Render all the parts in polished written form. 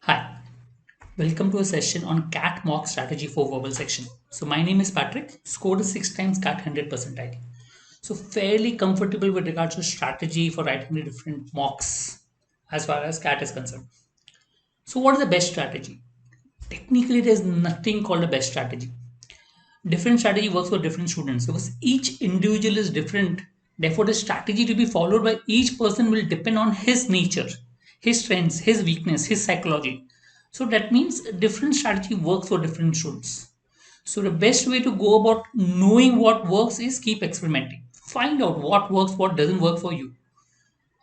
Hi, welcome to a session on CAT mock strategy for verbal section. So my name is Patrick, scored a 6 times CAT 100 percentile. So fairly comfortable with regards to strategy for writing the different mocks as far as CAT is concerned. So what is the best strategy? Technically, there is nothing called a best strategy. Different strategy works for different students because each individual is different. Therefore, the strategy to be followed by each person will depend on his nature, his strengths, his weakness, his psychology. So that means a different strategy works for different students. So the best way to go about knowing what works is keep experimenting. Find out what works, what doesn't work for you.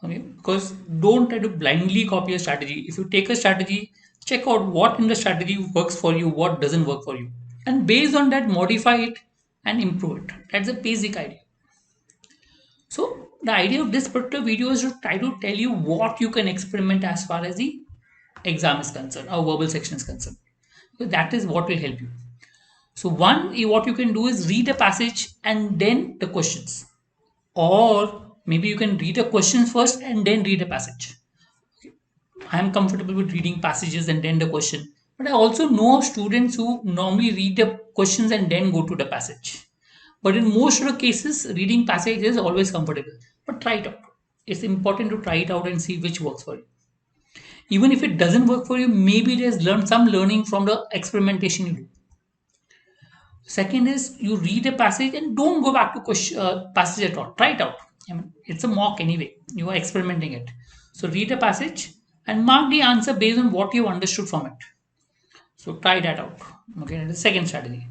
Okay, because don't try to blindly copy a strategy. If you take a strategy, check out what in the strategy works for you, what doesn't work for you, and based on that modify it and improve it. That's the basic idea. So the idea of this particular video is to try to tell you what you can experiment as far as the exam is concerned or verbal section is concerned. So that is what will help you. So one, what you can do is read a passage and then the questions, or maybe you can read a question first and then read a passage. I am comfortable with reading passages and then the question. But I also know of students who normally read the questions and then go to the passage. But in most of the cases, reading passage is always comfortable. But try it out. It's important to try it out and see which works for you. Even if it doesn't work for you, maybe there's some learning from the experimentation you do. Second is you read a passage and don't go back to passage at all. Try it out. I mean, it's a mock anyway. You are experimenting it. So read a passage and mark the answer based on what you understood from it. So try that out. Okay, the second strategy.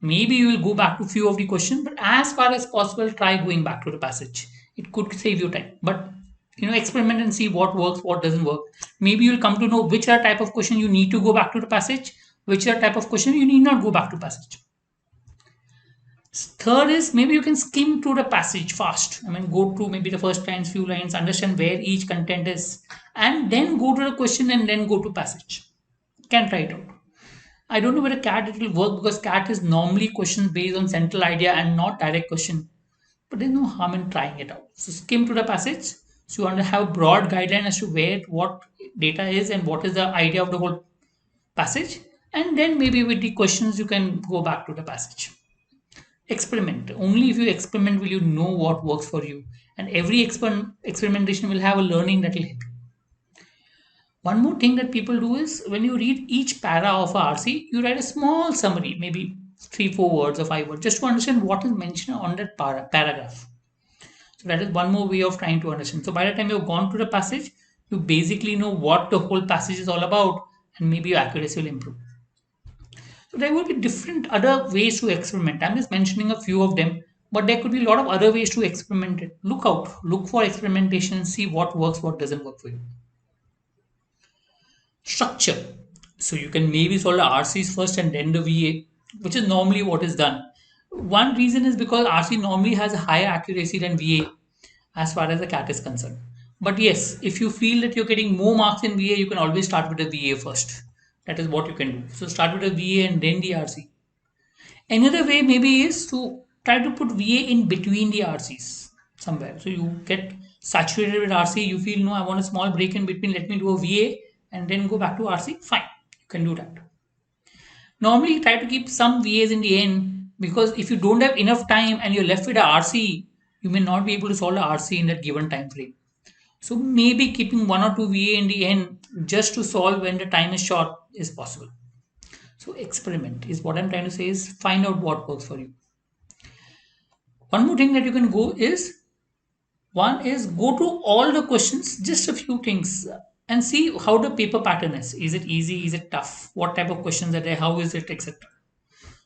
Maybe you will go back to few of the questions, but as far as possible, try going back to the passage. It could save you time. But experiment and see what works, what doesn't work. Maybe you'll come to know which are type of question you need to go back to the passage, which are type of question you need not go back to passage. Third is maybe you can skim through the passage fast. I mean, go through maybe the first lines, few lines, understand where each content is, and then go to the question and then go to passage. Can try it out. I don't know whether CAT it will work because CAT is normally questions based on central idea and not direct question. But there's no harm in trying it out. So skim to the passage. So you want to have a broad guideline as to where what data is and what is the idea of the whole passage. And then maybe with the questions you can go back to the passage. Experiment. Only if you experiment will you know what works for you. And every experimentation will have a learning that will help you. One more thing that people do is when you read each para of a RC, you write a small summary, maybe three, 4 words or 5 words, just to understand what is mentioned on that paragraph. So that is one more way of trying to understand. So by the time you've gone to the passage, you basically know what the whole passage is all about, and maybe your accuracy will improve. So there will be different other ways to experiment. I'm just mentioning a few of them, but there could be a lot of other ways to experiment it. Look out, look for experimentation, and see what works, what doesn't work for you. Structure. So you can maybe solve the RCs first and then the VA, which is normally what is done. One reason is because RC normally has a higher accuracy than VA as far as the CAT is concerned. But yes, if you feel that you're getting more marks in VA, you can always start with the VA first. That is what you can do. So start with the VA and then the RC. Another way maybe is to try to put VA in between the RCs somewhere. So you get saturated with RC, you feel no, I want a small break in between, let me do a VA and then go back to RC. Fine, you can do that. Normally try to keep some VAs in the end because if you don't have enough time and you're left with a RC, you may not be able to solve the RC in that given time frame. So maybe keeping one or two VA in the end just to solve when the time is short is possible. So experiment is what I'm trying to say is find out what works for you. One more thing that you can go is one is go to all the questions, just a few things, and see how the paper pattern is. Is it easy? Is it tough? What type of questions are there? How is it, etc.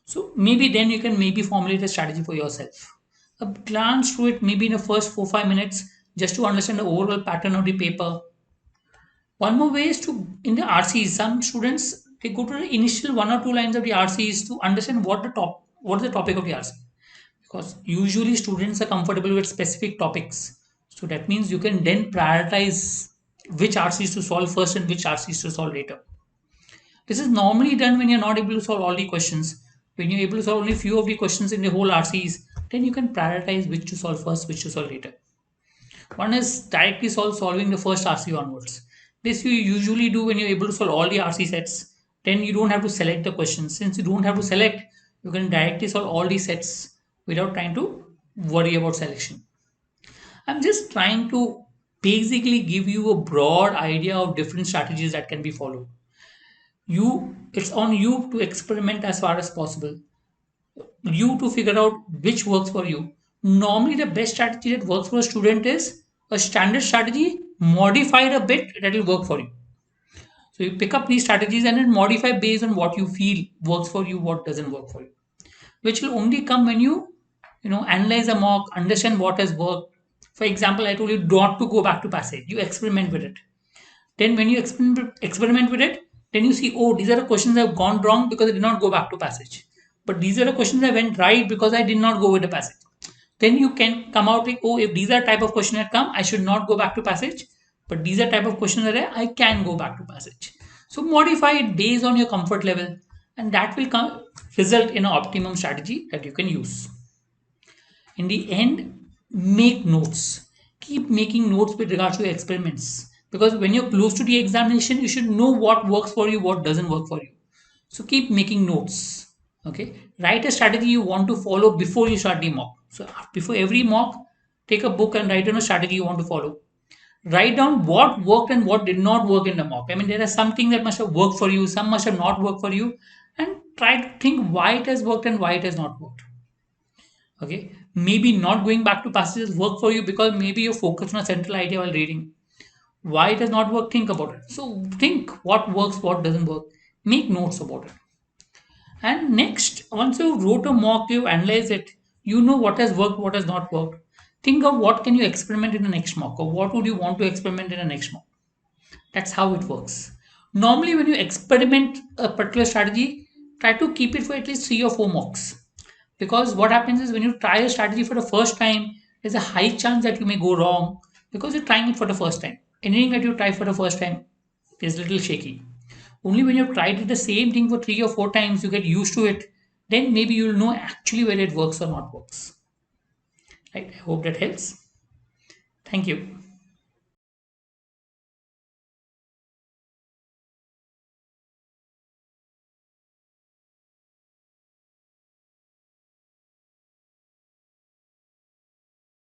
So maybe then you can maybe formulate a strategy for yourself. A glance through it maybe in the first 4 5 minutes just to understand the overall pattern of the paper. One more way is to in the RCs, some students they go to the initial 1 or 2 lines of the RCs to understand what is the topic of the RC. Because usually students are comfortable with specific topics. So that means you can then prioritize which RCs to solve first and which RCs to solve later. This is normally done when you're not able to solve all the questions. When you're able to solve only few of the questions in the whole RCs, then you can prioritize which to solve first, which to solve later. One is directly solving the first RC onwards. This you usually do when you're able to solve all the RC sets. Then you don't have to select the questions. Since you don't have to select, you can directly solve all these sets without trying to worry about selection. I'm just trying to basically give you a broad idea of different strategies that can be followed. It's on you to experiment as far as possible. You to figure out which works for you. Normally, the best strategy that works for a student is a standard strategy modified a bit that will work for you. So you pick up these strategies and then modify based on what you feel works for you, what doesn't work for you. Which will only come when you analyze a mock, understand what has worked. For example, I told you not to go back to passage. You experiment with it. Then when you experiment with it, then you see, oh, these are the questions that have gone wrong because I did not go back to passage. But these are the questions that went right because I did not go with the passage. Then you can come out like, oh, if these are type of questions that come, I should not go back to passage. But these are type of questions that I can go back to passage. So modify it based on your comfort level, and that will result in an optimum strategy that you can use. In the end, make notes. Keep making notes with regards to your experiments, because when you're close to the examination, you should know what works for you, what doesn't work for you. So keep making notes. Okay, write a strategy you want to follow before you start the mock. So before every mock, take a book and write down a strategy you want to follow. Write down what worked and what did not work in the mock. I mean, there are some things that must have worked for you, some must have not worked for you, and try to think why it has worked and why it has not worked. Okay, maybe not going back to passages work for you because maybe you're focused on a central idea while reading. Why it does not work, think about it. So think what works, what doesn't work, make notes about it. And next, once you wrote a mock, you analyze it, you know what has worked, what has not worked. Think of what can you experiment in the next mock, or what would you want to experiment in the next mock. That's how it works. Normally, when you experiment a particular strategy, try to keep it for at least 3 or 4 mocks. Because what happens is when you try a strategy for the first time, there's a high chance that you may go wrong because you're trying it for the first time. Anything that you try for the first time is a little shaky. Only when you've tried it the same thing for 3 or 4 times, you get used to it. Then maybe you'll know actually whether it works or not works. Right? I hope that helps. Thank you.